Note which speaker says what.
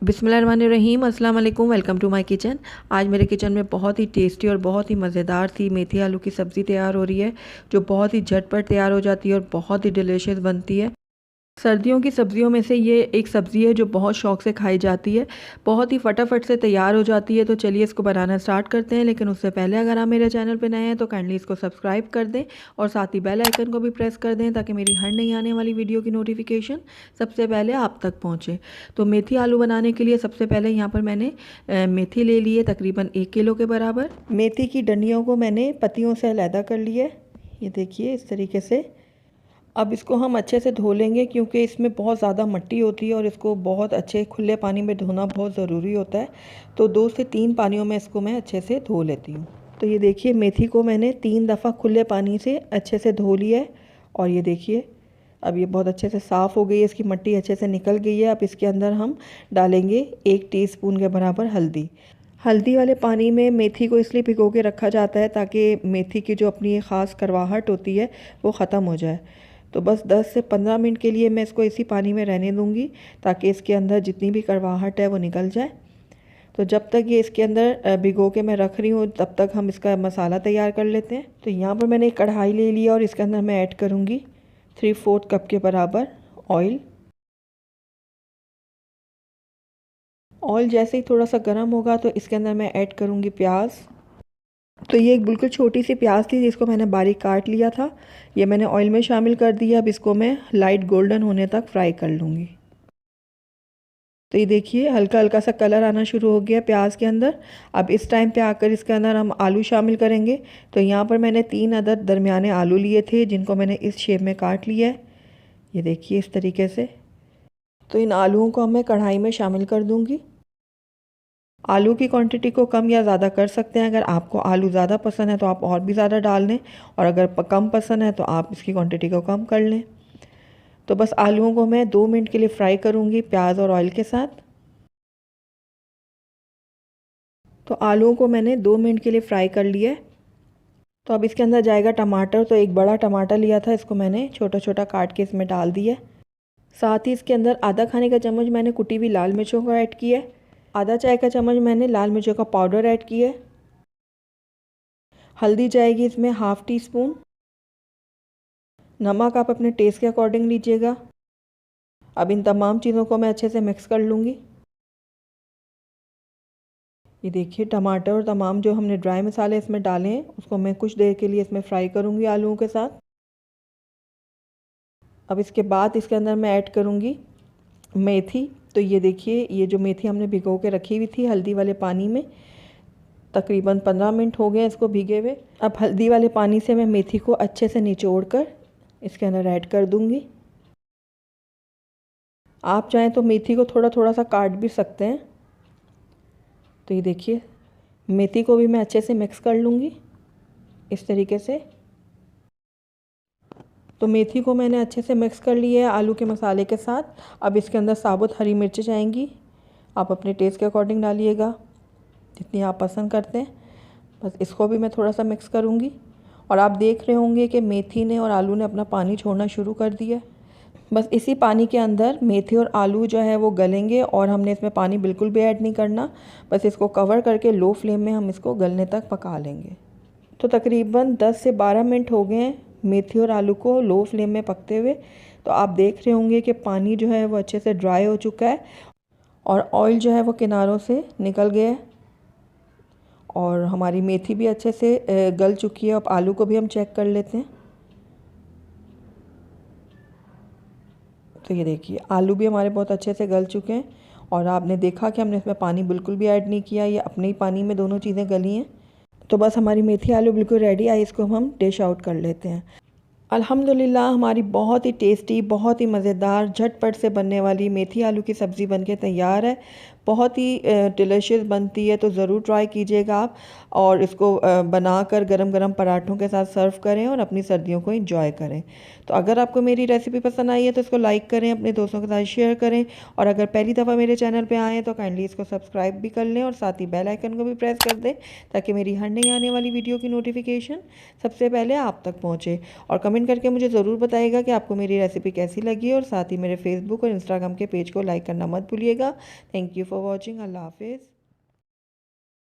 Speaker 1: बिस्मिल्लाहिर्रहमानिर्रहीम, अस्सलाम वालेकुम। Welcome to my kitchen. आज मेरे किचन में बहुत ही टेस्टी और बहुत ही मज़ेदार सी मेथी आलू की सब्ज़ी तैयार हो रही है, जो बहुत ही झटपट तैयार हो जाती है और बहुत ही डिलीशियस बनती है। सर्दियों की सब्ज़ियों में से ये एक सब्ज़ी है जो बहुत शौक़ से खाई जाती है, बहुत ही फटाफट से तैयार हो जाती है। तो चलिए इसको बनाना स्टार्ट करते हैं। लेकिन उससे पहले अगर आप मेरे चैनल पर नए हैं तो काइंडली इसको सब्सक्राइब कर दें और साथ ही बेल आइकन को भी प्रेस कर दें, ताकि मेरी हर नई आने वाली वीडियो की नोटिफिकेशन सबसे पहले आप तक पहुँचे। तो मेथी आलू बनाने के लिए सबसे पहले यहाँ पर मैंने मेथी ले ली है, तकरीबन 1 किलो के बराबर। मेथी की डंडियों को मैंने पत्तियों से अलहदा कर लिया है, ये देखिए इस तरीके से। अब इसको हम अच्छे से धो लेंगे, क्योंकि इसमें बहुत ज़्यादा मिट्टी होती है और इसको बहुत अच्छे खुले पानी में धोना बहुत ज़रूरी होता है। तो 2 से 3 पानियों में इसको मैं अच्छे से धो लेती हूँ। तो ये देखिए मेथी को मैंने 3 दफ़ा खुले पानी से अच्छे से धो लिया है। और ये देखिए अब ये बहुत अच्छे से साफ़ हो गई है, इसकी मिट्टी अच्छे से निकल गई है। अब इसके अंदर हम डालेंगे 1 टीस्पून के बराबर हल्दी। हल्दी वाले पानी में मेथी को इसलिए भिगो के रखा जाता है ताकि मेथी की जो अपनी ख़ास करवाहट होती है वो ख़त्म हो जाए। तो बस 10 से 15 मिनट के लिए मैं इसको इसी पानी में रहने दूंगी, ताकि इसके अंदर जितनी भी करवाहट है वो निकल जाए। तो जब तक ये इसके अंदर भिगो के मैं रख रही हूँ, तब तक हम इसका मसाला तैयार कर लेते हैं। तो यहाँ पर मैंने एक कढ़ाई ले लिया और इसके अंदर मैं ऐड करूँगी 3/4 कप के बराबर ऑयल। ऑयल जैसे ही थोड़ा सा गर्म होगा तो इसके अंदर मैं ऐड करूँगी प्याज। तो ये एक बिल्कुल छोटी सी प्याज थी जिसको मैंने बारीक काट लिया था, ये मैंने ऑयल में शामिल कर दिया। अब इसको मैं लाइट गोल्डन होने तक फ्राई कर लूँगी। तो ये देखिए हल्का हल्का सा कलर आना शुरू हो गया प्याज के अंदर। अब इस टाइम पे आकर इसके अंदर हम आलू शामिल करेंगे। तो यहाँ पर मैंने 3 अदद दरमियाने आलू लिए थे, जिनको मैंने इस शेप में काट लिया है, ये देखिए इस तरीके से। तो इन आलूओं को मैं कढ़ाई में शामिल कर दूँगी। आलू की क्वांटिटी को कम या ज़्यादा कर सकते हैं। अगर आपको आलू ज़्यादा पसंद है तो आप और भी ज़्यादा डाल लें, और अगर कम पसंद है तो आप इसकी क्वांटिटी को कम कर लें। तो बस आलूओं को मैं 2 मिनट के लिए फ्राई करूँगी प्याज और ऑयल के साथ। तो आलूओं को मैंने 2 मिनट के लिए फ्राई कर लिया है। तो अब इसके अंदर जाएगा टमाटर। तो एक बड़ा टमाटर लिया था, इसको मैंने छोटा छोटा काट के इसमें डाल दिया। साथ ही इसके अंदर आधा खाने का चम्मच मैंने कुटी हुई लाल मिर्चों को ऐड किया है। आधा चाय का चम्मच मैंने लाल मिर्चों का पाउडर ऐड किया है। हल्दी जाएगी इसमें 1/2 टीस्पून। नमक आप अपने टेस्ट के अकॉर्डिंग लीजिएगा। अब इन तमाम चीज़ों को मैं अच्छे से मिक्स कर लूँगी। ये देखिए टमाटर और तमाम जो हमने ड्राई मसाले इसमें डाले हैं, उसको मैं कुछ देर के लिए इसमें फ्राई करूँगी आलूओं के साथ। अब इसके बाद इसके अंदर मैं ऐड करूँगी मेथी। तो ये देखिए ये जो मेथी हमने भिगो के रखी हुई थी हल्दी वाले पानी में, तकरीबन 15 मिनट हो गए इसको भीगे हुए। अब हल्दी वाले पानी से मैं मेथी को अच्छे से निचोड़ कर इसके अंदर ऐड कर दूँगी। आप चाहें तो मेथी को थोड़ा थोड़ा सा काट भी सकते हैं। तो ये देखिए मेथी को भी मैं अच्छे से मिक्स कर लूँगी इस तरीके से। तो मेथी को मैंने अच्छे से मिक्स कर लिया है आलू के मसाले के साथ। अब इसके अंदर साबुत हरी मिर्चें जाएंगी, आप अपने टेस्ट के अकॉर्डिंग डालिएगा जितनी आप पसंद करते हैं। बस इसको भी मैं थोड़ा सा मिक्स करूँगी। और आप देख रहे होंगे कि मेथी ने और आलू ने अपना पानी छोड़ना शुरू कर दिया। बस इसी पानी के अंदर मेथी और आलू जो है वो गलेंगे, और हमने इसमें पानी बिल्कुल भी ऐड नहीं करना। बस इसको कवर करके लो फ्लेम में हम इसको गलने तक पका लेंगे। तो तकरीबन 10 से 12 मिनट हो गए हैं मेथी और आलू को लो फ्लेम में पकते हुए। तो आप देख रहे होंगे कि पानी जो है वो अच्छे से ड्राई हो चुका है और ऑयल जो है वो किनारों से निकल गया है, और हमारी मेथी भी अच्छे से गल चुकी है। अब आलू को भी हम चेक कर लेते हैं। तो ये देखिए आलू भी हमारे बहुत अच्छे से गल चुके हैं, और आपने देखा कि हमने इसमें पानी बिल्कुल भी ऐड नहीं किया, ये अपने ही पानी में दोनों चीज़ें गली हैं। तो बस हमारी मेथी आलू बिल्कुल रेडी है, इसको हम डिश आउट कर लेते हैं। अल्हम्दुलिल्लाह हमारी बहुत ही टेस्टी, बहुत ही मज़ेदार, झटपट से बनने वाली मेथी आलू की सब्ज़ी बनके तैयार है। बहुत ही डिलीशियस बनती है, तो ज़रूर ट्राई कीजिएगा आप। और इसको बनाकर गरम गरम पराठों के साथ सर्व करें और अपनी सर्दियों को एंजॉय करें। तो अगर आपको मेरी रेसिपी पसंद आई है तो इसको लाइक करें, अपने दोस्तों के साथ शेयर करें, और अगर पहली दफ़ा मेरे चैनल पे आएँ तो काइंडली इसको सब्सक्राइब भी कर लें और साथ ही बेल आइकन को भी प्रेस कर दें, ताकि मेरी हर नई आने वाली वीडियो की नोटिफिकेशन सबसे पहले आप तक पहुँचे। और कमेंट कमेंट करके मुझे ज़रूर बताइएगा कि आपको मेरी रेसिपी कैसी लगी, और साथ ही मेरे फेसबुक और इंस्टाग्राम के पेज को लाइक करना मत भूलिएगा। Thank you for watching. अल्लाह हाफिज़।